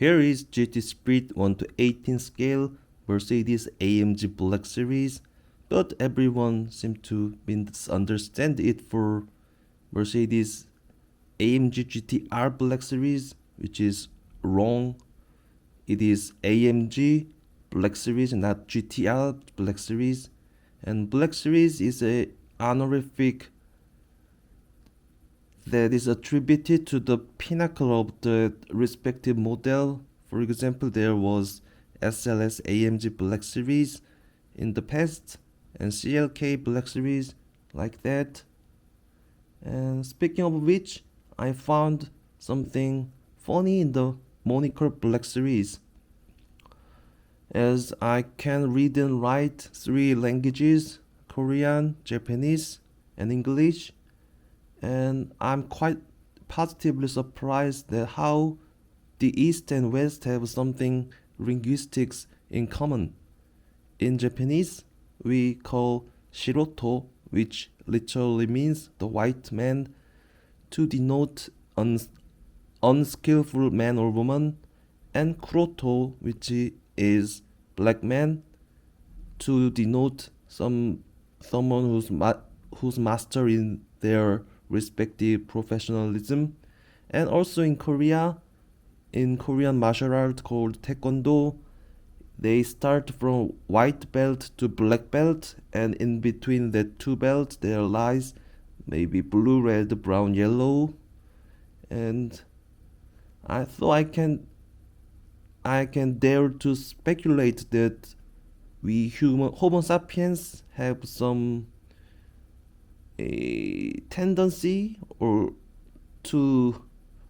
Here is GT Spirit 1 to 18 scale Mercedes AMG Black Series, but everyone seems to misunderstand it for Mercedes AMG GTR Black Series, which is wrong. It is AMG Black Series, not GTR Black Series. And Black Series is a honorific that is attributed to the pinnacle of the respective model. For example, there was SLS AMG Black Series in the past and CLK Black Series like that. And speaking of which, I found something funny in the moniker Black Series. As I can read and write 3 languages, Korean, Japanese, and English, and I'm quite positively surprised that how the East and West have something linguistics in common. In Japanese, we call shiroto, which literally means the white man, to denote unskillful man or woman, and kuroto, which is black man, to denote someone who's master in their respective professionalism. And also in Korea, in Korean martial art called taekwondo, they start from white belt to black belt, and in between the two belts there lies maybe blue, red, brown, yellow. And I thought I can dare to speculate that we human Homo sapiens have some a tendency or to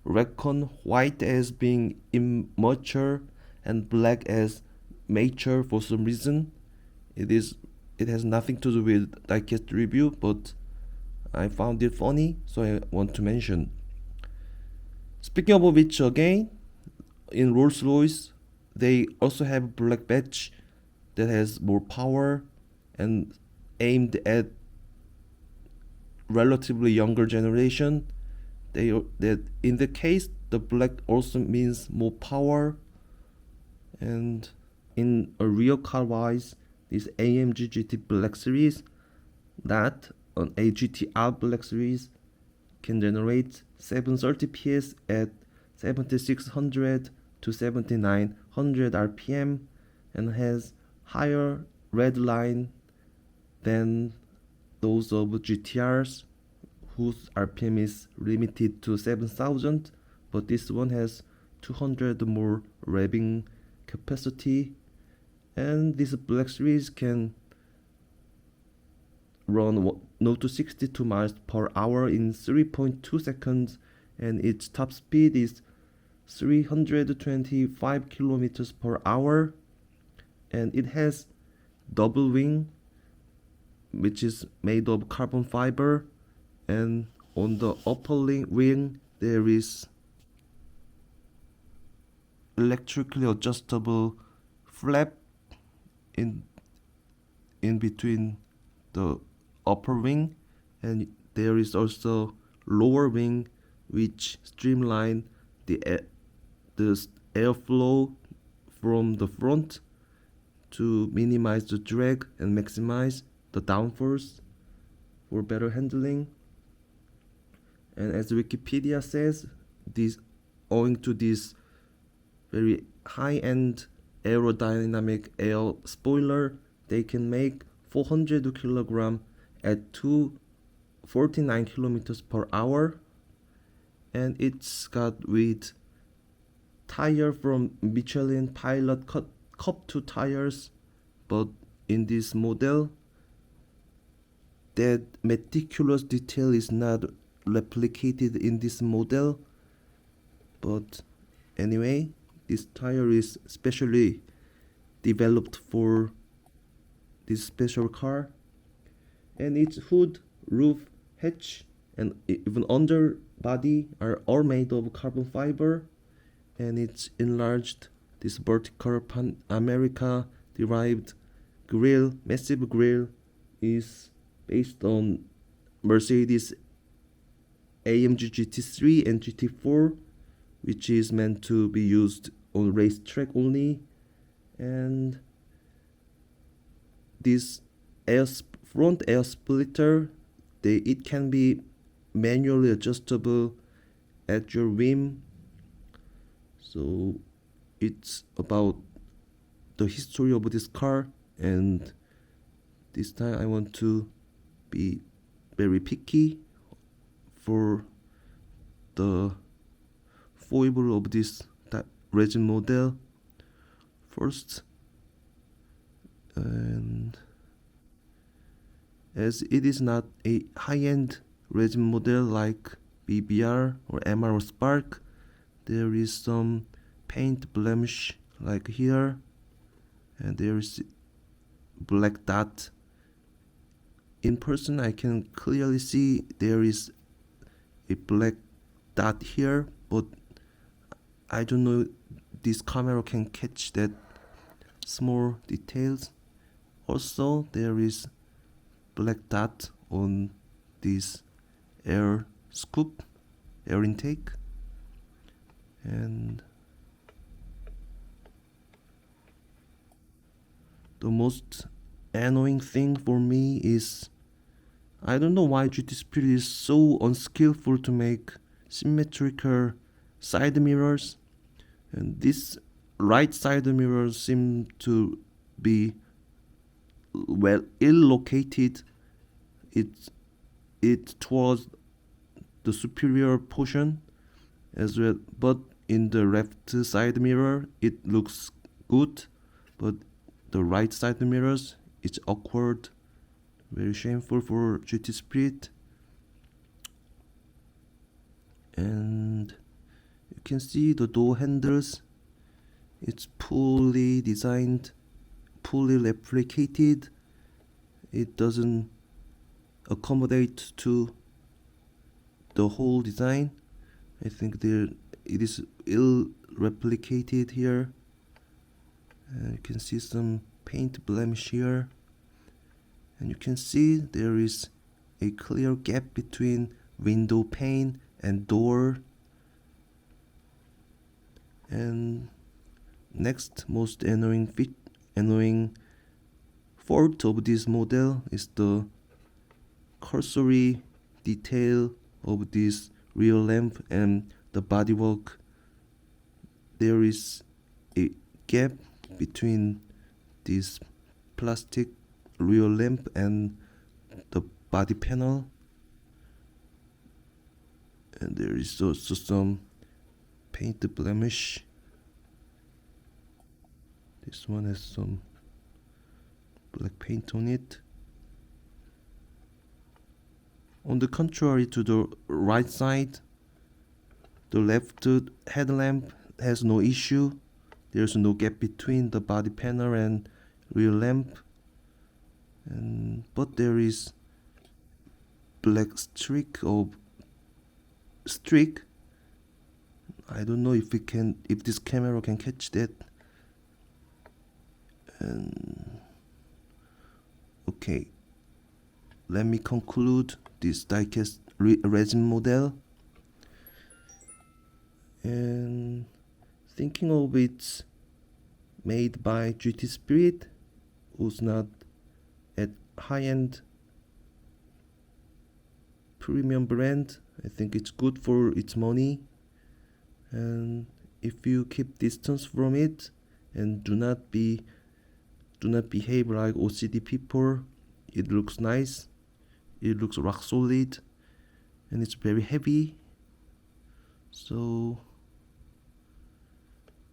reckon white as being immature and black as mature for some reason. It has nothing to do with diecast review, but I found it funny, so I want to mention. Speaking of which, again, in Rolls-Royce, they also have a black badge that has more power and aimed at relatively younger generation. That in the case the black also means more power, and in a real car wise, this AMG GT Black Series, that an AGTR Black Series, can generate 730 PS at 7600 to 7900 RPM and has higher red line than those of GTRs, whose RPM is limited to 7000, but this one has 200 more revving capacity, and this Black Series can run 0 to 62 miles per hour in 3.2 seconds, and its top speed is 325 kilometers per hour, and it has double wing, which is made of carbon fiber, and on the upper wing there is electrically adjustable flap in between the upper wing, and there is also lower wing which streamline the airflow from the front to minimize the drag and maximize the downforce for better handling. And as Wikipedia says, this owing to this very high-end aerodynamic air spoiler, they can make 400 kilogram at 249 kilometers per hour, and it's got with tire from Michelin Pilot Cup 2 tires, but in this model that meticulous detail is not replicated in this model. But anyway, this tire is specially developed for this special car, and its hood, roof, hatch, and even underbody are all made of carbon fiber, and its enlarged this vertical Pan America derived grille, massive grille, is based on Mercedes AMG GT3 and GT4, which is meant to be used on racetrack only. And this front air splitter, it can be manually adjustable at your whim. So it's about the history of this car, and this time I want to be very picky for the foible of this resin model first. And as it is not a high-end resin model like BBR or MR or Spark, there is some paint blemish like here, and there is black dot. In person I can clearly see there is a black dot here, but I don't know this camera can catch that small details. Also there is black dot on this air scoop, air intake. And the most annoying thing for me is I don't know why GT Spirit is so unskillful to make symmetrical side mirrors, and this right side mirrors seem to be well ill located. It towards the superior portion as well, but in the left side mirror it looks good, but the right side mirrors it's awkward, very shameful for GT Spirit. And you can see the door handles, it's poorly designed, poorly replicated. It doesn't accommodate to the whole design. I think it is ill replicated here. And you can see some paint blemish here, and you can see there is a clear gap between window pane and door. And next most annoying fault of this model is the cursory detail of this rear lamp and the bodywork. There is a gap between this plastic rear lamp and the body panel, and there is also some paint blemish. This one has some black paint on it. On the contrary to the right side, the left headlamp has no issue. There's no gap between the body panel and rear lamp, but there is black streak. I don't know if this camera can catch that. And okay, let me conclude this diecast resin model. And thinking of it made by GT Spirit, who's not at high-end premium brand, I think it's good for its money. And if you keep distance from it and do not behave like OCD people, it looks nice, it looks rock solid, and it's very heavy. So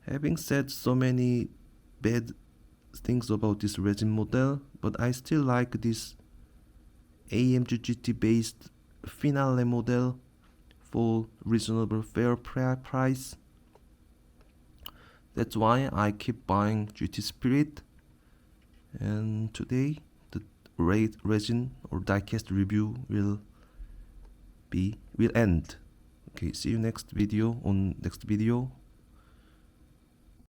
having said so many bad things about this resin model, but I still like this AMG GT based finale model for reasonable fair price. That's why I keep buying GT Spirit. And today the resin or diecast review will end. Okay, see you next video.